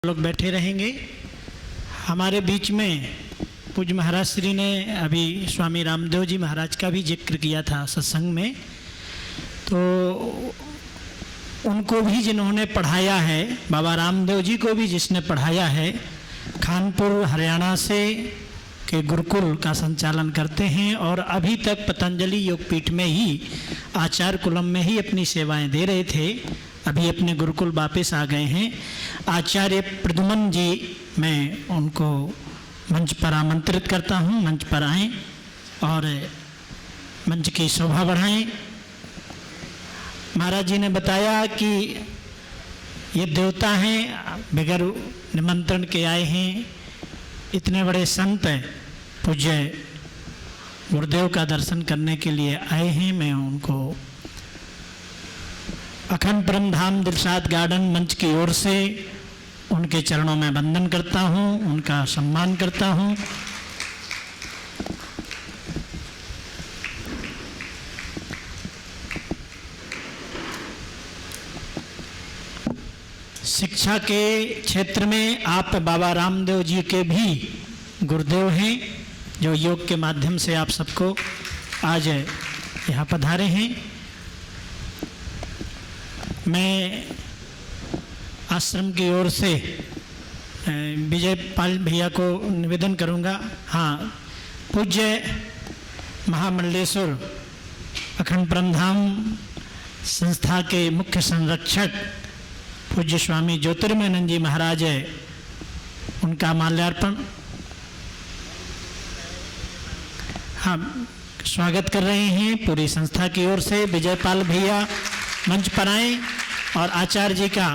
लोग बैठे रहेंगे। हमारे बीच में पूज्य महाराज श्री ने अभी स्वामी रामदेव जी महाराज का भी जिक्र किया था सत्संग में, तो उनको भी जिन्होंने पढ़ाया है, बाबा रामदेव जी को भी जिसने पढ़ाया है, कानपुर हरियाणा से के गुरुकुल का संचालन करते हैं और अभी तक पतंजलि योगपीठ में ही आचार्य कुलम में ही अपनी सेवाएं दे रहे थे। अभी अपने गुरुकुल वापस आ गए हैं। आचार्य प्रद्युमन जी, मैं उनको मंच पर आमंत्रित करता हूं, मंच पर आएं और मंच की शोभा बढ़ाएं। महाराज जी ने बताया कि ये देवता हैं, बगैर निमंत्रण के आए हैं, इतने बड़े संत पूज्य गुरुदेव का दर्शन करने के लिए आए हैं। मैं उनको अखंड परम धाम दिलशाद गार्डन मंच की ओर से उनके चरणों में वंदन करता हूं, उनका सम्मान करता हूं। शिक्षा के क्षेत्र में आप बाबा रामदेव जी के भी गुरुदेव हैं, जो योग के माध्यम से आप सबको आज यहाँ पधारे हैं। मैं आश्रम की ओर से विजय पाल भैया को निवेदन करूंगा। हाँ, पूज्य महामंडलेश्वर अखंड परमधाम संस्था के मुख्य संरक्षक पूज्य स्वामी ज्योतिर्मयानंद जी महाराज है, उनका माल्यार्पण हम स्वागत कर रहे हैं पूरी संस्था की ओर से। विजय पाल भैया मंच पर आएं और आचार्य जी का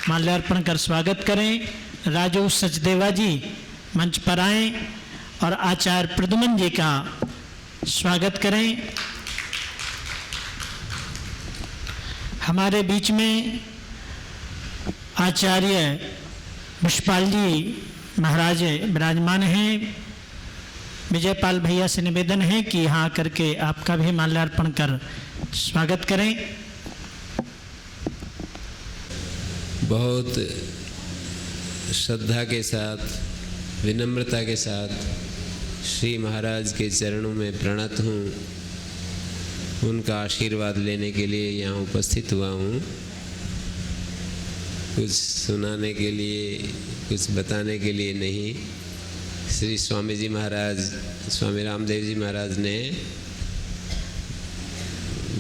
माल्यार्पण कर स्वागत करें। राजू सचदेवा जी मंच पर आएं और आचार्य प्रद्युमन जी का स्वागत करें। हमारे बीच में आचार्य विश्वपाल जी महाराज विराजमान हैं। विजय पाल भैया से निवेदन है कि यहाँ करके आपका भी माल्यार्पण कर स्वागत करें। बहुत श्रद्धा के साथ, विनम्रता के साथ श्री महाराज के चरणों में प्रणत हूँ। उनका आशीर्वाद लेने के लिए यहाँ उपस्थित हुआ हूँ। कुछ सुनाने के लिए, कुछ बताने के लिए नहीं। श्री स्वामी जी महाराज, स्वामी रामदेव जी महाराज ने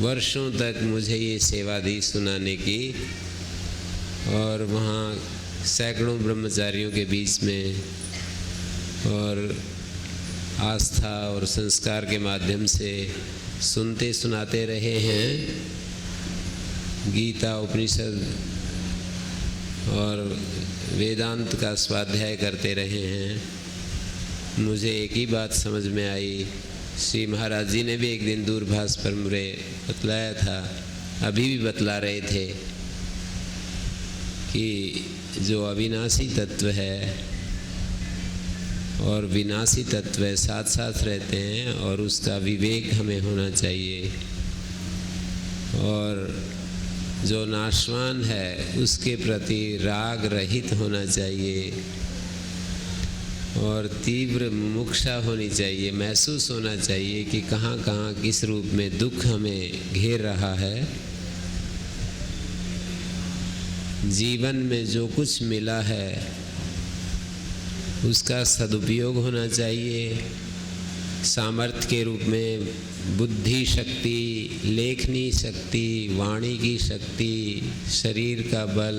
वर्षों तक मुझे ये सेवा दी सुनाने की, और वहाँ सैकड़ों ब्रह्मचारियों के बीच में और आस्था और संस्कार के माध्यम से सुनते सुनाते रहे हैं। गीता, उपनिषद और वेदांत का स्वाध्याय करते रहे हैं। मुझे एक ही बात समझ में आई, श्री महाराज जी ने भी एक दिन दूरभाष पर मुझे बतलाया था, अभी भी बतला रहे थे कि जो अविनाशी तत्व है और विनाशी तत्व है साथ साथ रहते हैं, और उसका विवेक हमें होना चाहिए। और जो नाशवान है उसके प्रति राग रहित होना चाहिए, और तीव्र मुमुक्षा होनी चाहिए। महसूस होना चाहिए कि कहाँ कहाँ किस रूप में दुख हमें घेर रहा है। जीवन में जो कुछ मिला है उसका सदुपयोग होना चाहिए। सामर्थ्य के रूप में बुद्धि शक्ति, लेखनी शक्ति, वाणी की शक्ति, शरीर का बल,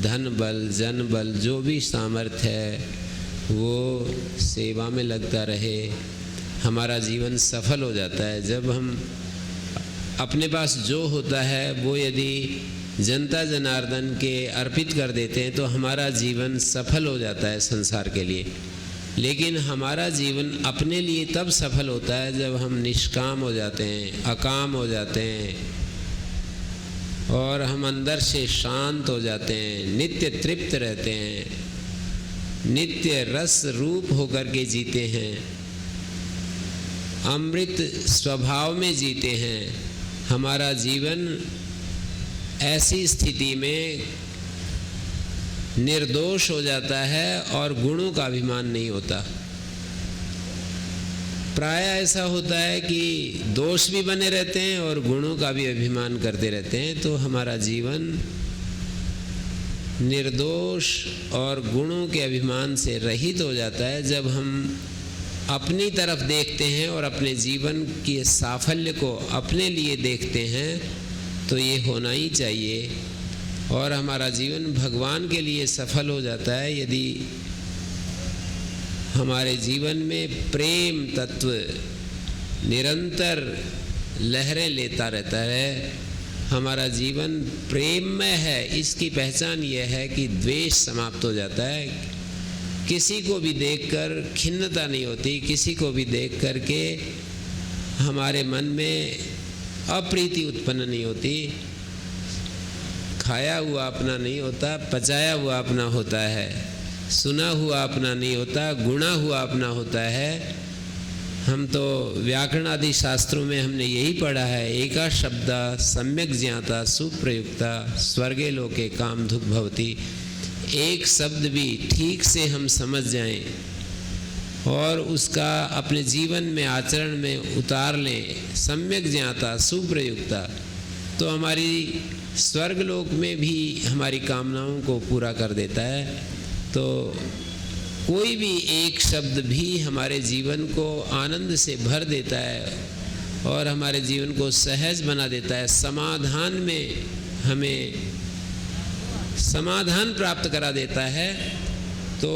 धन बल, जन बल, जो भी सामर्थ्य है वो सेवा में लगता रहे। हमारा जीवन सफल हो जाता है जब हम अपने पास जो होता है वो यदि जनता जनार्दन के अर्पित कर देते हैं तो हमारा जीवन सफल हो जाता है संसार के लिए। लेकिन हमारा जीवन अपने लिए तब सफल होता है जब हम निष्काम हो जाते हैं, अकाम हो जाते हैं, और हम अंदर से शांत हो जाते हैं, नित्य तृप्त रहते हैं, नित्य रस रूप होकर के जीते हैं, अमृत स्वभाव में जीते हैं। हमारा जीवन ऐसी स्थिति में निर्दोष हो जाता है और गुणों का अभिमान नहीं होता। प्राय ऐसा होता है कि दोष भी बने रहते हैं और गुणों का भी अभिमान करते रहते हैं। तो हमारा जीवन निर्दोष और गुणों के अभिमान से रहित हो जाता है जब हम अपनी तरफ देखते हैं और अपने जीवन के साफल्य को अपने लिए देखते हैं। तो ये होना ही चाहिए और हमारा जीवन भगवान के लिए सफल हो जाता है यदि हमारे जीवन में प्रेम तत्व निरंतर लहरें लेता रहता है। हमारा जीवन प्रेममय है, इसकी पहचान यह है कि द्वेष समाप्त हो जाता है। किसी को भी देखकर खिन्नता नहीं होती, किसी को भी देख कर के हमारे मन में अप्रीति उत्पन्न नहीं होती। खाया हुआ अपना नहीं होता, पचाया हुआ अपना होता है, सुना हुआ अपना नहीं होता, गुणा हुआ अपना होता है। हम तो व्याकरण आदि शास्त्रों में हमने यही पढ़ा है, एका शब्दा सम्यक ज्ञाता सुप्रयुक्ता स्वर्गे लोके काम दुख भवती। एक शब्द भी ठीक से हम समझ जाएं और उसका अपने जीवन में आचरण में उतार लें, सम्यक ज्ञाता सुप्रयुक्ता, तो हमारी स्वर्गलोक में भी हमारी कामनाओं को पूरा कर देता है। तो कोई भी एक शब्द भी हमारे जीवन को आनंद से भर देता है और हमारे जीवन को सहज बना देता है। समाधान में हमें समाधान प्राप्त करा देता है। तो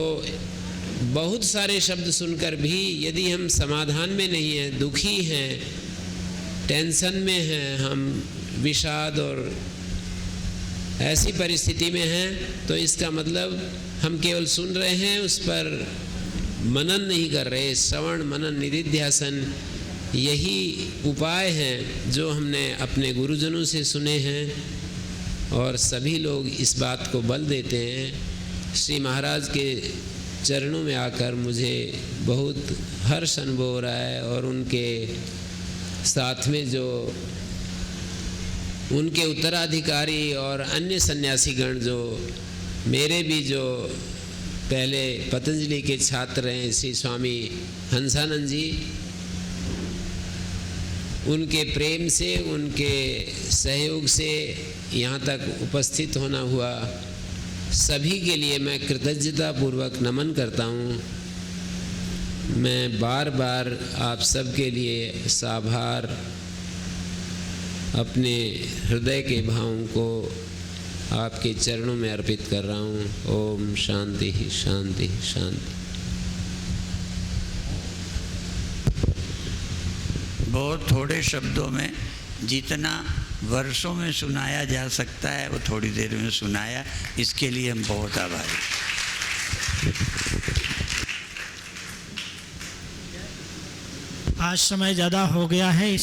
बहुत सारे शब्द सुनकर भी यदि हम समाधान में नहीं हैं, दुखी हैं, टेंशन में हैं, हम विषाद और ऐसी परिस्थिति में हैं, तो इसका मतलब हम केवल सुन रहे हैं, उस पर मनन नहीं कर रहे। श्रवण मनन निधिध्यासन यही उपाय हैं जो हमने अपने गुरुजनों से सुने हैं और सभी लोग इस बात को बल देते हैं। श्री महाराज के चरणों में आकर मुझे बहुत हर्ष अनुभव हो रहा है और उनके साथ में जो उनके उत्तराधिकारी और अन्य सन्यासीगण जो मेरे भी जो पहले पतंजलि के छात्र हैं, श्री स्वामी हंसानंद जी, उनके प्रेम से, उनके सहयोग से यहाँ तक उपस्थित होना हुआ, सभी के लिए मैं कृतज्ञता पूर्वक नमन करता हूँ। मैं बार बार आप सबके लिए साभार अपने हृदय के भावों को आपके चरणों में अर्पित कर रहा हूँ। ओम शांति शांति शांति। बहुत थोड़े शब्दों में जितना वर्षों में सुनाया जा सकता है वो थोड़ी देर में सुनाया, इसके लिए हम बहुत आभारी। आज समय ज़्यादा हो गया है।